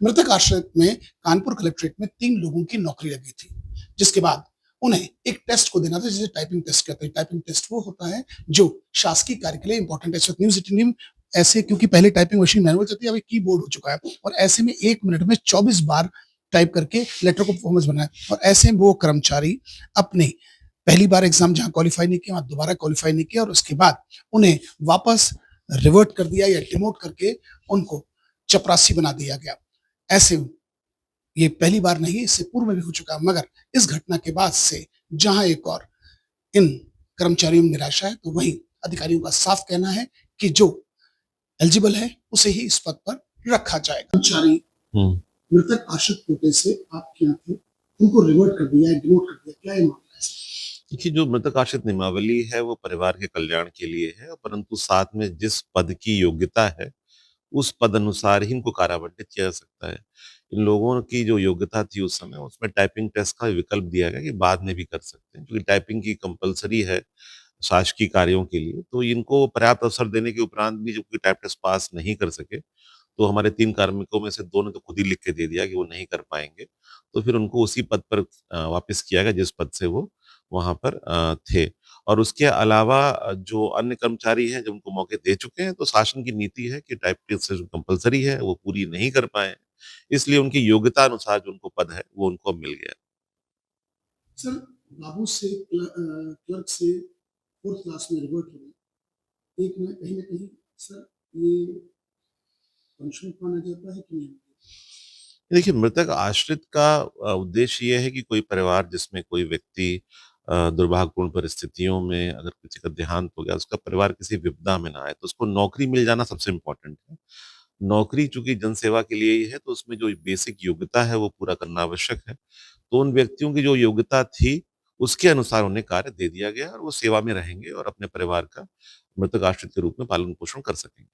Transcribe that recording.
मृतक आश्रित में कानपुर कलेक्ट्रेट में 3 लोगों की नौकरी लगी थी, जिसके बाद उन्हें एक टेस्ट को देना था जिसे टाइपिंग टेस्ट कहते हैं। टाइपिंग टेस्ट वो होता है जो शासकीय कार्य के लिए इंपॉर्टेंट है। इस वक्त न्यूज 18 ऐसे क्योंकि पहले टाइपिंग मशीन मैनुअल चलती है, अब कीबोर्ड हो चुका है और ऐसे में 1 मिनट में 24 बार टाइप करके लेटर को परफॉर्मेंस बनाए और ऐसे में वो कर्मचारी अपने पहली बार एग्जाम जहां क्वालिफाई नहीं किया वहां दोबारा क्वालिफाई नहीं किया और उसके बाद उन्हें वापस रिवर्ट कर दिया या डिमोट करके उनको चपरासी बना दिया गया। ऐसे ये पहली बार नहीं, इससे पूर्व में भी हो चुका, मगर इस घटना के बाद से जहां एक और इन कर्मचारियों में निराशा है, तो वहीं अधिकारियों का साफ कहना है कि जो एलिजिबल है उसे ही इस पद पर रखा जाएगा। कर्मचारी मृतक आश्रित कोटे से आपके यहाँ थे, उनको रिवर्ट कर दिया है, डिमोट कर दिया, क्या ये मामला है? देखिए, जो मृतक आश्रित नियमावली है वो परिवार के कल्याण के लिए है, परंतु साथ में जिस पद की योग्यता है उस पद अनुसार ही इनको कारावंटित किया जा सकता है। इन लोगों की जो योग्यता थी उस समय उसमें टाइपिंग टेस्ट का विकल्प दिया गया कि बाद में भी कर सकते हैं, क्योंकि टाइपिंग की कंपलसरी है शासकीय कार्यों के लिए। तो इनको पर्याप्त अवसर देने के उपरांत भी जब कोई टाइप टेस्ट पास नहीं कर सके, तो हमारे 3 कार्मिकों में से 2 ने तो खुद ही लिख के दे दिया कि वो नहीं कर पाएँगे। तो फिर उनको उसी पद पर वापस किया गया जिस पद से वो वहाँ पर थे। और उसके अलावा जो अन्य कर्मचारी हैं, जो उनको मौके दे चुके हैं, तो शासन की नीति है कि टाइप टेस्ट जो कंपल्सरी है, वो पूरी नहीं कर पाए हैं। इसलिए उनकी योग्यता अनुसार जो उनको पद है, वो उनको अब मिल गया। सर, बाबू से क्लर्क से 4th क्लास में रिवर्ट हो गए। एक ना कहीं सर ये पनिशमेंट माना जाता है कि नहीं? देखिए, मृतक आश्रित का उद्देश्य ये है कि कोई परिवार जिसमें कोई व्यक्ति दुर्भाग्यपूर्ण परिस्थितियों में अगर किसी का देहांत हो गया, उसका परिवार किसी विपदा में ना आए, तो उसको नौकरी मिल जाना सबसे इम्पोर्टेंट है। नौकरी चूँकि जनसेवा के लिए ही है, तो उसमें जो बेसिक योग्यता है, वो पूरा करना आवश्यक है। तो उन व्यक्तियों की जो योग्यता थी, उसके अनुसार उन्हें कार्य दे दिया गया और वो सेवा में रहेंगे और अपने परिवार का मृतक आश्रित के रूप में पालन-पोषण कर सकेंगे।